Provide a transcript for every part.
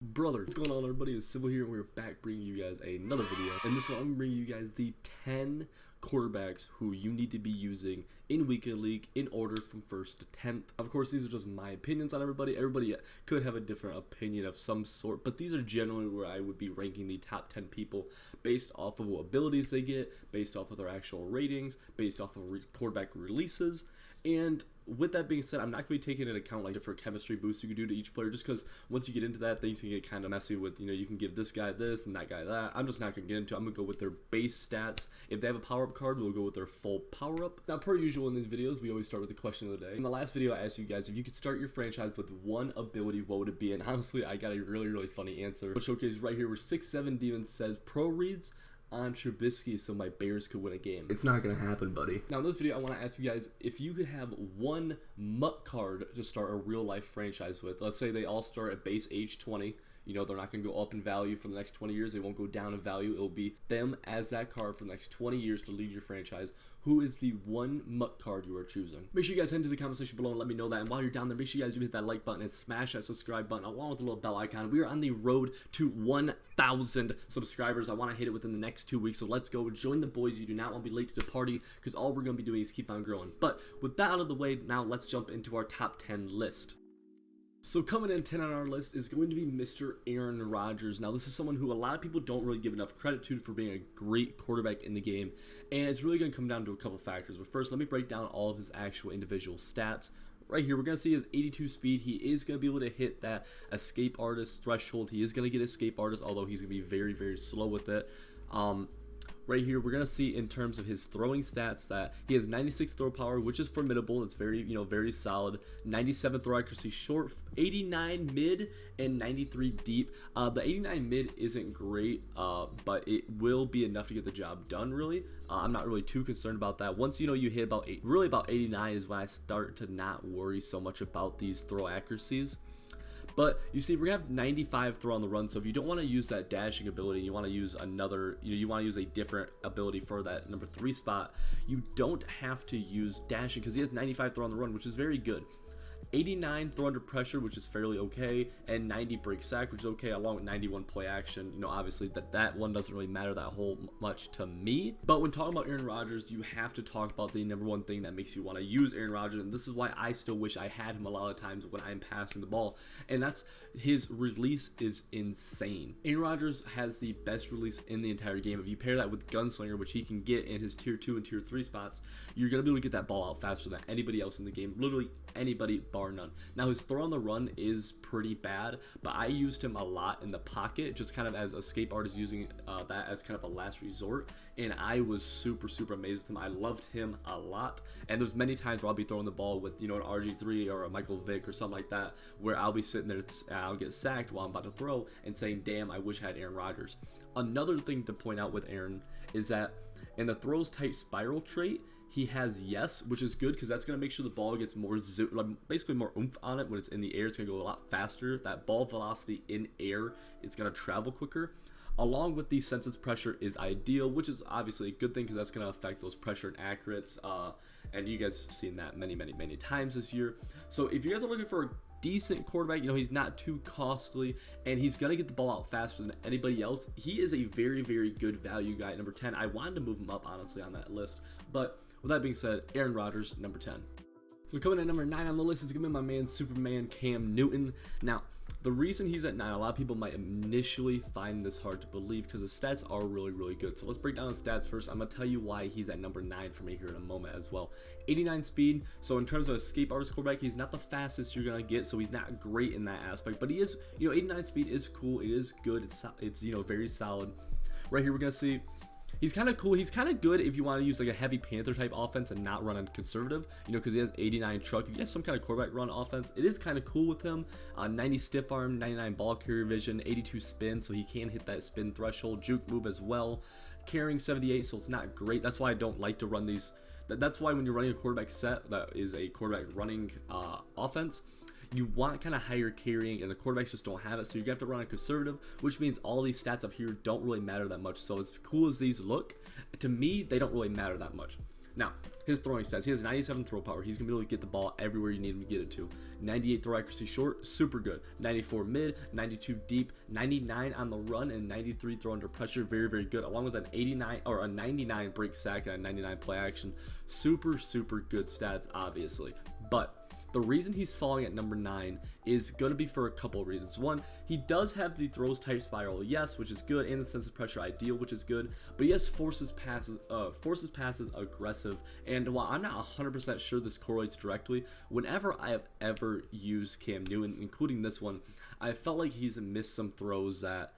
Brother, what's going on everybody? It's Civil here and we're back bringing you guys another video. In this one I'm bringing you guys the 10 quarterbacks who you need to be using in weekend league in order from 1st to 10th. Of course, these are just my opinions on everybody. Everybody could have a different opinion of some sort, but these are generally where I would be ranking the top 10 people based off of what abilities they get, based off of their actual ratings, based off of quarterback releases. And with that being said, I'm not going to be taking into account like different chemistry boosts you can do to each player, just because once you get into that, things can get kind of messy with, you can give this guy this and that guy that. I'm just not going to get into it. I'm going to go with their base stats. If they have a power-up card, we'll go with their full power-up. Now, per usual in these videos, we always start with the question of the day. In the last video, I asked you guys if you could start your franchise with one ability, what would it be? And honestly, I got a really funny answer. We'll showcase right here where 6'7 Demon says pro reads on Trubisky so my Bears could win a game. It's not gonna happen, buddy. Now in this video I want to ask you guys if you could have one MUT card to start a real life franchise with. Let's say they all start at base age 20. They're not going to go up in value for the next 20 years. They won't go down in value. It'll be them as that card for the next 20 years to lead your franchise. Who is the one MUT card you are choosing? Make sure you guys head into the comment section below and let me know that. And while you're down there, make sure you guys do hit that like button and smash that subscribe button along with the little bell icon. We are on the road to 1,000 subscribers. I want to hit it within the next 2 weeks. So let's go. Join the boys. You do not want to be late to the party because all we're going to be doing is keep on growing. But with that out of the way, now let's jump into our top 10 list. So coming in 10 on our list is going to be Mr. Aaron Rodgers. Now this is someone who a lot of people don't really give enough credit to for being a great quarterback in the game, and it's really going to come down to a couple factors. But first, let me break down all of his actual individual stats. Right here, we're going to see his 82 speed. He is going to be able to hit that escape artist threshold. He is going to get escape artist, although he's going to be very slow with it. Right here, we're going to see in terms of his throwing stats that he has 96 throw power, which is formidable. It's very solid. 97 throw accuracy short, 89 mid, and 93 deep. The 89 mid isn't great, but it will be enough to get the job done, really. I'm not really too concerned about that. Once you hit about 89 is when I start to not worry so much about these throw accuracies. But you see, we have 95 throw on the run, so if you don't want to use that dashing ability, you want to use another, you want to use a different ability for that number 3 spot, you don't have to use dashing because he has 95 throw on the run, which is very good. 89 throw under pressure, which is fairly okay, and 90 break sack, which is okay, along with 91 play action. Obviously that one doesn't really matter that whole much to me. But when talking about Aaron Rodgers, you have to talk about the number one thing that makes you want to use Aaron Rodgers, and this is why I still wish I had him a lot of times when I'm passing the ball, and that's his release is insane. Aaron Rodgers has the best release in the entire game. If you pair that with Gunslinger, which he can get in his tier 2 and tier 3 spots, you're going to be able to get that ball out faster than anybody else in the game, literally anybody bar none. Now his throw on the run is pretty bad, but I used him a lot in the pocket, just kind of as escape artist, using that as kind of a last resort, and I was super amazed with him. I loved him a lot, and there's many times where I'll be throwing the ball with an RG3 or a Michael Vick or something like that, where I'll be sitting there, I'll get sacked while I'm about to throw and saying, damn, I wish I had Aaron Rodgers. Another thing to point out with Aaron is that in the throws tight spiral trait, he has yes, which is good because that's going to make sure the ball gets more basically more oomph on it. When it's in the air, it's going to go a lot faster. That ball velocity in air, it's going to travel quicker. Along with the senses pressure is ideal, which is obviously a good thing because that's going to affect those pressure and accurates. And you guys have seen that many times this year. So if you guys are looking for a decent quarterback, he's not too costly and he's gonna get the ball out faster than anybody else, he is a very good value guy at number 10. I wanted to move him up honestly on that list, but with that being said, Aaron Rodgers, number 10. So coming at number 9 on the list is going to be my man Superman Cam Newton. Now the reason he's at 9, a lot of people might initially find this hard to believe because his stats are really good. So let's break down his stats first. I'm going to tell you why he's at number 9 for me here in a moment as well. 89 speed, so in terms of escape artist quarterback, he's not the fastest you're going to get, so he's not great in that aspect, but he is, 89 speed is cool, it is good, it's very solid. Right here we're going to see he's kind of cool. He's kind of good if you want to use like a heavy Panther type offense and not run on conservative, because he has 89 truck. If you have some kind of quarterback run offense, it is kind of cool with him. 90 stiff arm, 99 ball carrier vision, 82 spin, so he can hit that spin threshold. Juke move as well. Carrying 78, so it's not great. That's why I don't like to run these. That's why when you're running a quarterback set that is a quarterback running offense, you want kind of higher carrying, and the quarterbacks just don't have it, so you have to run a conservative, which means all these stats up here don't really matter that much. So as cool as these look, to me, they don't really matter that much. Now, his throwing stats, he has 97 throw power. He's going to be able to get the ball everywhere you need him to get it to. 98 throw accuracy short, super good. 94 mid, 92 deep, 99 on the run, and 93 throw under pressure, very, very good. Along with an 89 or a 99 break sack and a 99 play action. Super, super good stats, obviously. But the reason he's falling at number 9 is going to be for a couple of reasons. One, he does have the throws type spiral, yes, which is good, and the sense of pressure ideal, which is good, but he has forces passes aggressive, and while I'm not 100% sure this correlates directly, whenever I have ever used Cam Newton, including this one, I felt like he's missed some throws that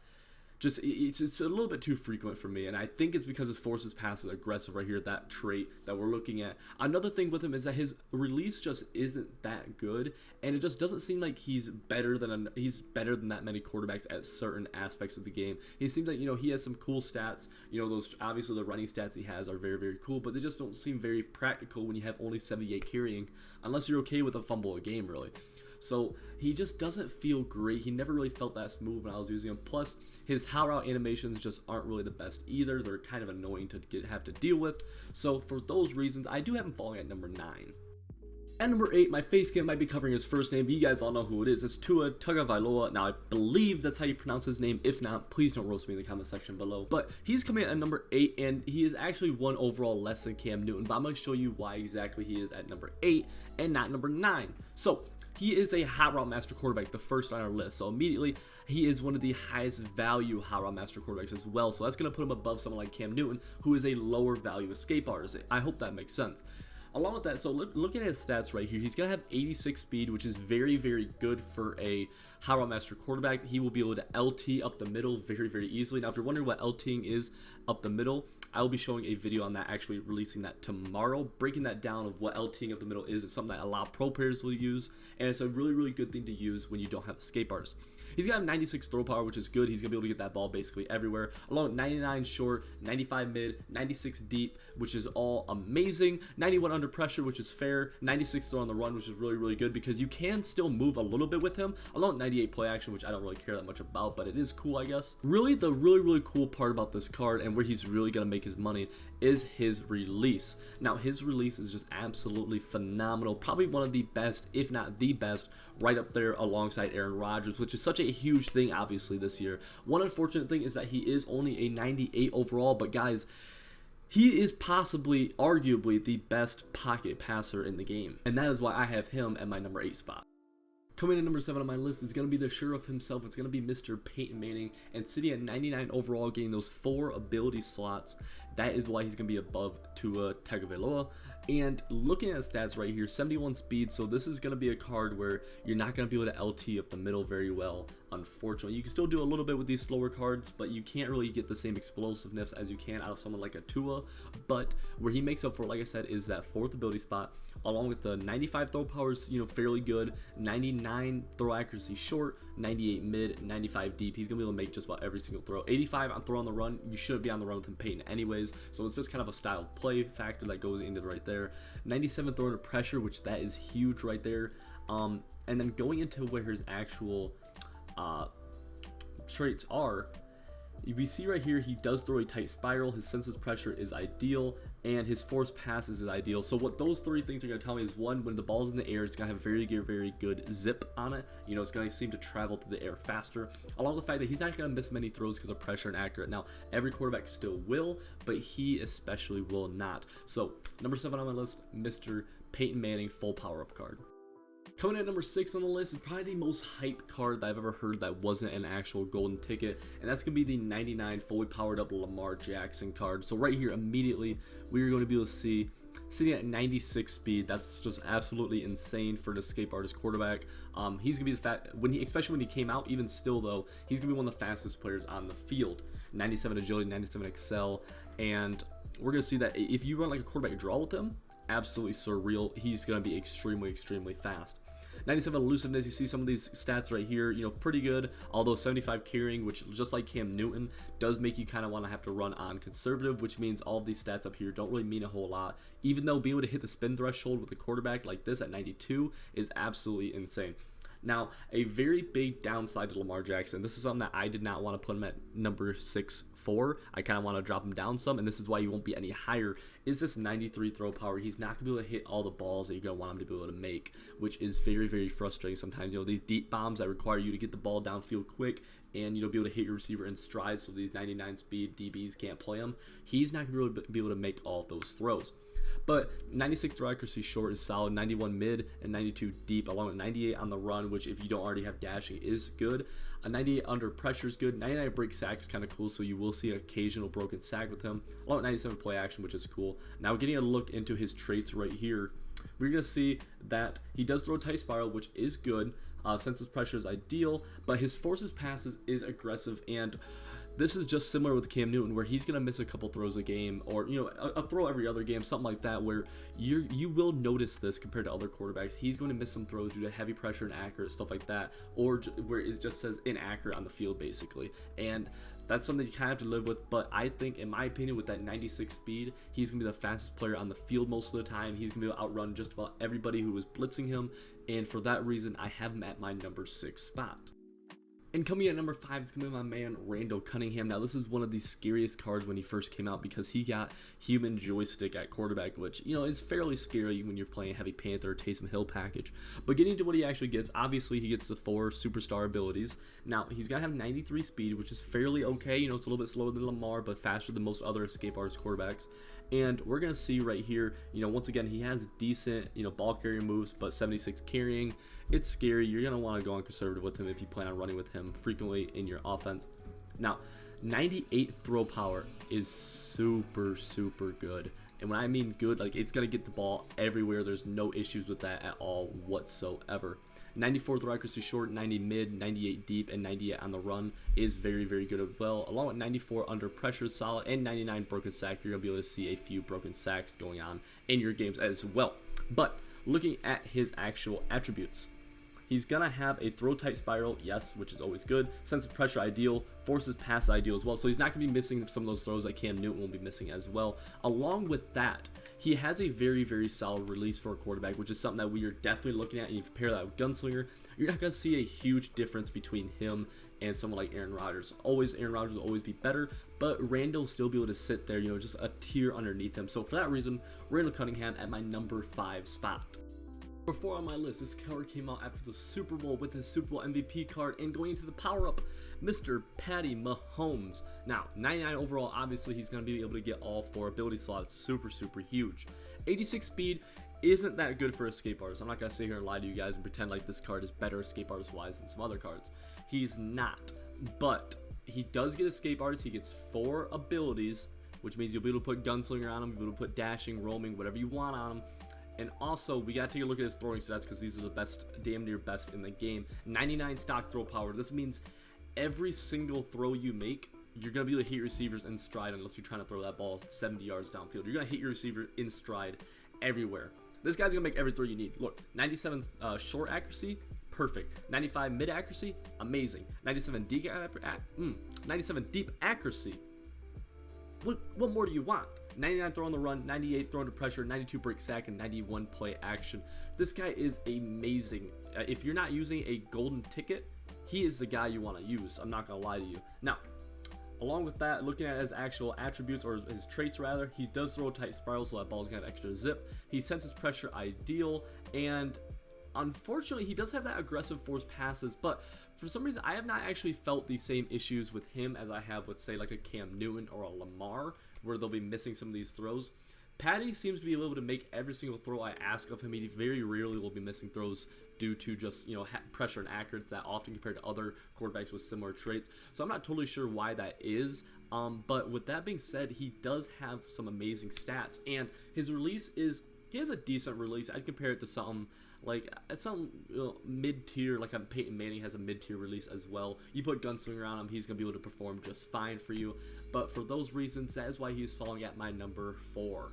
it's a little bit too frequent for me, and I think it's because his forces passes aggressive right here, that trait that we're looking at. Another thing with him is that his release just isn't that good, and it just doesn't seem like he's better than that many quarterbacks at certain aspects of the game. He seems like, he has some cool stats. Those obviously the running stats he has are very, very cool, but they just don't seem very practical when you have only 78 carrying, unless you're okay with a fumble a game, really. So he just doesn't feel great. He never really felt that smooth when I was using him. Plus, his hot route animations just aren't really the best either. They're kind of annoying to have to deal with. So for those reasons, I do have him falling at number 9. At number 8, my face cam might be covering his first name, but you guys all know who it is. It's Tua Tagovailoa. Now, I believe that's how you pronounce his name. If not, please don't roast me in the comment section below. But he's coming at number 8, and he is actually 1 overall less than Cam Newton. But I'm going to show you why exactly he is at number 8 and not number 9. So, he is a hot route master quarterback, the first on our list. So immediately, he is one of the highest value hot route master quarterbacks as well. So that's going to put him above someone like Cam Newton, who is a lower value escape artist. I hope that makes sense. Along with that, so looking at his stats right here, he's going to have 86 speed, which is very, very good for a hot route master quarterback. He will be able to LT up the middle very, very easily. Now, if you're wondering what LTing is up the middle, I will be showing a video on that, actually releasing that tomorrow, breaking that down of what LTing up the middle is. It's something that a lot of pro players will use, and it's a really, really good thing to use when you don't have escape artists. He's got 96 throw power, which is good. He's going to be able to get that ball basically everywhere. Along with 99 short, 95 mid, 96 deep, which is all amazing. 91 under pressure, which is fair. 96 throw on the run, which is really, really good because you can still move a little bit with him. Along with 98 play action, which I don't really care that much about, but it is cool, I guess. Really, the really cool part about this card and where he's really going to make his money is his release. Now, his release is just absolutely phenomenal. Probably one of the best, if not the best, right up there alongside Aaron Rodgers, which is such a huge thing, obviously, this year. One unfortunate thing is that he is only a 98 overall, but guys, he is possibly, arguably, the best pocket passer in the game. And that is why I have him at my number 8 spot. Coming in number 7 on my list is going to be the sheriff himself. It's going to be Mr. Peyton Manning, and sitting at 99 overall, getting those 4 ability slots. That is why he's going to be above Tua Tagovailoa. And looking at his stats right here, 71 speed, so this is going to be a card where you're not going to be able to LT up the middle very well, unfortunately. You can still do a little bit with these slower cards, but you can't really get the same explosiveness as you can out of someone like a Tua. But where he makes up for, like I said, is that 4th ability spot, along with the 95 throw powers, fairly good, 99 throw accuracy short, 98 mid, 95 deep. He's going to be able to make just about every single throw. 85 on throw on the run. You should be on the run with him, Peyton, anyways. So it's just kind of a style play factor that goes into right there. 97 throw under pressure, which that is huge right there. And then going into where his actual traits are, we see right here he does throw a tight spiral, his sense of pressure is ideal, and his force passes is ideal. So what those 3 things are going to tell me is, 1, when the ball's in the air, it's going to have very good zip on it. It's going to seem to travel through the air faster, along with the fact that he's not going to miss many throws because of pressure and accurate. Now, every quarterback still will, but he especially will not. So number 7 on my list, Mr. Peyton Manning full power-up card. Coming in at number 6 on the list is probably the most hyped card that I've ever heard that wasn't an actual golden ticket, and that's going to be the 99 fully powered up Lamar Jackson card. So right here, immediately, we are going to be able to see, sitting at 96 speed, that's just absolutely insane for an escape artist quarterback. He's going to be especially when he came out, even still though, he's going to be one of the fastest players on the field. 97 agility, 97 excel, and we're going to see that if you run like a quarterback draw with him, absolutely surreal. He's going to be extremely fast. 97 elusiveness, you see some of these stats right here, pretty good, although 75 carrying, which just like Cam Newton, does make you kind of want to have to run on conservative, which means all of these stats up here don't really mean a whole lot, even though being able to hit the spin threshold with a quarterback like this at 92 is absolutely insane. Now, a very big downside to Lamar Jackson, this is something that I did not want to put him at number 6-4. I kind of want to drop him down some, and this is why he won't be any higher, is this 93 throw power. He's not going to be able to hit all the balls that you're going to want him to be able to make, which is very, very frustrating sometimes. You know, these deep bombs that require you to get the ball downfield quick and, you know, be able to hit your receiver in stride so these 99 speed DBs can't play him. He's not going to be able to make all of those throws. But 96 throw accuracy short is solid, 91 mid, and 92 deep, along with 98 on the run, which if you don't already have dashing is good. A 98 under pressure is good. 99 break sack is kind of cool, so you will see an occasional broken sack with him. Along with 97 play action, which is cool. Now getting a look into his traits right here, we're going to see that he does throw tight spiral, which is good. Senseless pressure is ideal, but his forces passes is aggressive, and this is just similar with Cam Newton, where he's going to miss a couple throws a game, or, you know, a throw every other game, something like that, where you will notice this compared to other quarterbacks. He's going to miss some throws due to heavy pressure and accurate stuff like that, or where it just says inaccurate on the field, basically. And that's something you kind of have to live with, but I think, in my opinion, with that 96 speed, he's going to be the fastest player on the field most of the time. He's going to be able to outrun just about everybody who was blitzing him, and for that reason, I have him at my number 6 spot. And coming in at number 5 is coming my man Randall Cunningham. Now, this is one of the scariest cards when he first came out because he got human joystick at quarterback, which, you know, is fairly scary when you're playing a heavy Panther or Taysom Hill package. But getting into what he actually gets, obviously he gets the 4 superstar abilities. Now, he's going to have 93 speed, which is fairly okay. You know, it's a little bit slower than Lamar, but faster than most other escape artist quarterbacks. And we're going to see right here, you know, once again, he has decent, you know, ball carrier moves, but 76 carrying. It's scary. You're going to want to go on conservative with him if you plan on running with him frequently in your offense. Now, 98 throw power is super, super good. And when I mean good, like, it's going to get the ball everywhere. There's no issues with that at all whatsoever. 94 throw accuracy short, 90 mid, 98 deep, and 98 on the run is very, very good as well. Along with 94 under pressure, solid, and 99 broken sack, you're going to be able to see a few broken sacks going on in your games as well. But looking at his actual attributes, he's going to have a throw tight spiral, yes, which is always good. Sense of pressure, ideal. Forces pass, ideal as well. So he's not going to be missing some of those throws that Cam Newton will be missing as well. Along with that, he has a very, very solid release for a quarterback, which is something that we are definitely looking at. And you compare that with Gunslinger, you're not going to see a huge difference between him and someone like Aaron Rodgers. Aaron Rodgers will always be better, but Randall will still be able to sit there, you know, just a tier underneath him. So for that reason, Randall Cunningham at my number 5 spot. Number 4 on my list, this card came out after the Super Bowl with his Super Bowl MVP card, and going into the power-up, Mr. Patty Mahomes. Now, 99 overall, obviously he's going to be able to get all 4 ability slots, super, super huge. 86 speed isn't that good for escape artists. I'm not going to sit here and lie to you guys and pretend like this card is better escape artist wise than some other cards. He's not, but he does get escape artist. He gets 4 abilities, which means you'll be able to put Gunslinger on him, you'll be able to put dashing, roaming, whatever you want on him. And also, we got to take a look at his throwing stats because these are the best, damn near best in the game. 99 stock throw power. This means every single throw you make, you're going to be able to hit your receivers in stride unless you're trying to throw that ball 70 yards downfield. You're going to hit your receiver in stride everywhere. This guy's going to make every throw you need. Look, 97 short accuracy, perfect. 95 mid accuracy, amazing. 97 deep accuracy. What more do you want? 99 throw on the run, 98 throw under pressure, 92 break sack, and 91 play action. This guy is amazing. If you're not using a golden ticket, he is the guy you want to use. I'm not going to lie to you. Now, along with that, looking at his actual attributes, or his traits rather, he does throw a tight spiral, so that ball's going to have extra zip. He senses pressure, ideal, and unfortunately, he does have that aggressive force passes, but for some reason, I have not actually felt the same issues with him as I have with, say, like a Cam Newton or a Lamar, where they'll be missing some of these throws. Patty seems to be able to make every single throw I ask of him. He very rarely will be missing throws due to just, you know, pressure and accuracy that often compared to other quarterbacks with similar traits. So I'm not totally sure why that is. But with that being said, he does have some amazing stats, and his release is, he has a decent release. I'd compare it to something like, it's some, you know, mid-tier, like Peyton Manning has a mid-tier release as well. You put Gunslinger on him, he's going to be able to perform just fine for you. But for those reasons, that is why he's falling at my number 4.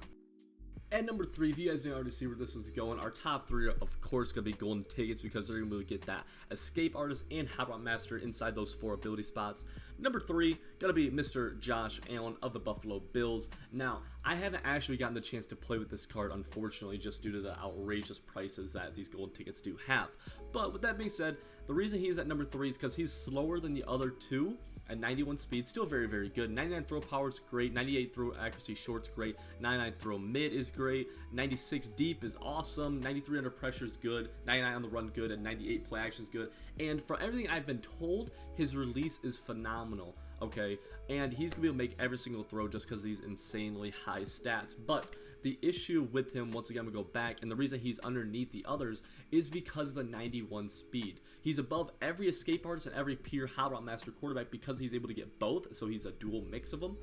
At number 3, if you guys didn't already see where this was going, our top 3 are of course going to be golden tickets because they're going to get that escape artist and hot rod master inside those 4 ability spots. Number 3, going to be Mr. Josh Allen of the Buffalo Bills. Now, I haven't actually gotten the chance to play with this card, unfortunately, just due to the outrageous prices that these golden tickets do have. But with that being said, the reason he is at number 3 is because he's slower than the other 2. At 91 speed, still very, very good. 99 throw power is great. 98 throw accuracy short's great. 99 throw mid is great. 96 deep is awesome. 93 under pressure is good. 99 on the run good. And 98 play action is good. And for everything I've been told, his release is phenomenal. Okay, and he's gonna be able to make every single throw just because of these insanely high stats. But the issue with him, once again, I'm gonna go back, and the reason he's underneath the others is because of the 91 speed. He's above every escape artist and every pure hot rod master quarterback because he's able to get both, so he's a dual mix of them.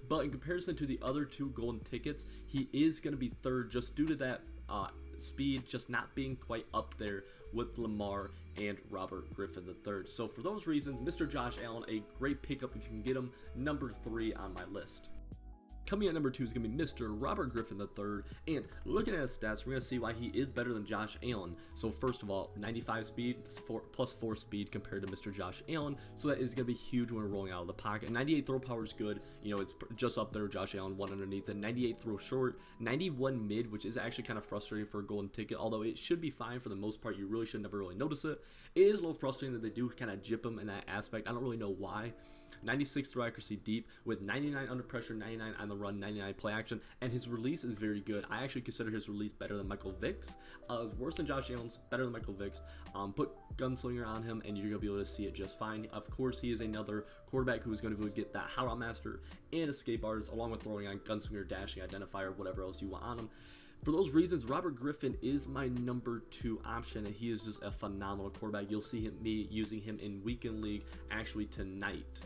But in comparison to the other 2 golden tickets, he is gonna be 3rd just due to that speed just not being quite up there with Lamar and Robert Griffin III. So for those reasons, Mr. Josh Allen, a great pickup if you can get him, number 3 on my list. Coming at number 2 is going to be Mr. Robert Griffin III, and looking at his stats, we're going to see why he is better than Josh Allen. So first of all, 95 speed, plus 4 speed compared to Mr. Josh Allen, so that is going to be huge when we're rolling out of the pocket. 98 throw power is good, you know, it's just up there with Josh Allen, 1 underneath it. 98 throw short, 91 mid, which is actually kind of frustrating for a golden ticket, although it should be fine for the most part. You really should never really notice it. It is a little frustrating that they do kind of jip him in that aspect. I don't really know why. 96 throw accuracy deep with 99 under pressure, 99 on the run, 99 play action, and his release is very good. I actually consider his release better than Michael Vick's. It's worse than Josh Allen's, better than Michael Vick's. Put Gunslinger on him and you're going to be able to see it just fine. Of course, he is another quarterback who is going to be able to get that hot rod master and escape artist along with throwing on Gunslinger, dashing, identifier, whatever else you want on him. For those reasons, Robert Griffin is my number 2 option, and he is just a phenomenal quarterback. You'll see me using him in Weekend League actually tonight.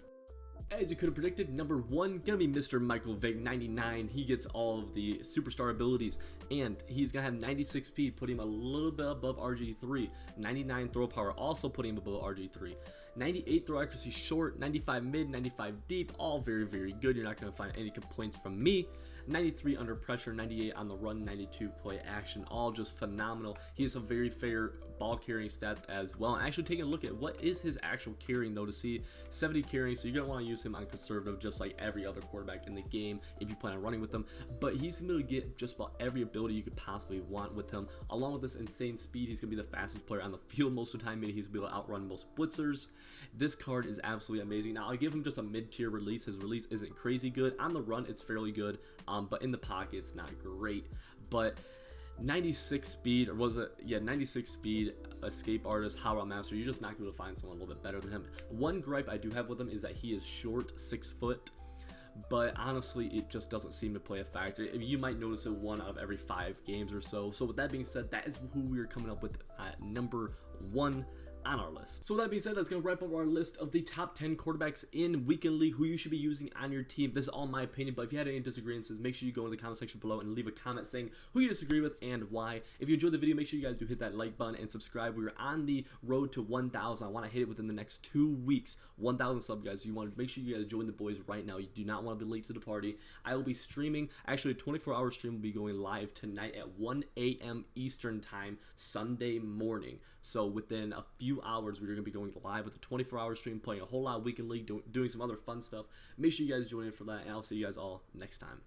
As you could have predicted, number 1 gonna be Mr. Michael Vick, 99. He gets all of the superstar abilities, and he's gonna have 96 speed, putting him a little bit above RG3. 99 throw power, also putting him above RG3. 98 throw accuracy short, 95 mid, 95 deep, all very, very good. You're not gonna find any complaints from me. 93 under pressure, 98 on the run, 92 play action, all just phenomenal. He has some very fair ball carrying stats as well. Actually taking a look at what is his actual carrying though, to see 70 carrying, so you're gonna want to use him on conservative just like every other quarterback in the game if you plan on running with them. But he's gonna get just about every ability you could possibly want with him, along with this insane speed. He's gonna be the fastest player on the field most of the time, meaning he's gonna be able to outrun most blitzers. This card is absolutely amazing. Now I'll give him just a mid-tier release. His release isn't crazy good. On the run it's fairly good, but in the pocket it's not great. But 96 speed, or was it? Yeah, 96 speed, escape artist, hot rod master. You're just not going to find someone a little bit better than him. One gripe I do have with him is that he is short, 6 foot. But honestly, it just doesn't seem to play a factor. You might notice it 1 out of every 5 games or so. So with that being said, that is who we are coming up with at number 1 on our list. So with that being said, that's going to wrap up our list of the top 10 quarterbacks in Weekend League who you should be using on your team. This is all my opinion, but if you had any disagreements, make sure you go in the comment section below and leave a comment saying who you disagree with and why. If you enjoyed the video, make sure you guys do hit that like button and subscribe. We're on the road to 1,000. I want to hit it within the next 2 weeks. 1,000 subs, guys. You want to make sure you guys join the boys right now. You do not want to be late to the party. I will be streaming. Actually, a 24-hour stream will be going live tonight at 1 a.m. Eastern time, Sunday morning. So within a few hours, we're going to be going live with a 24-hour stream, playing a whole lot of Weekend League, doing some other fun stuff. Make sure you guys join in for that, and I'll see you guys all next time.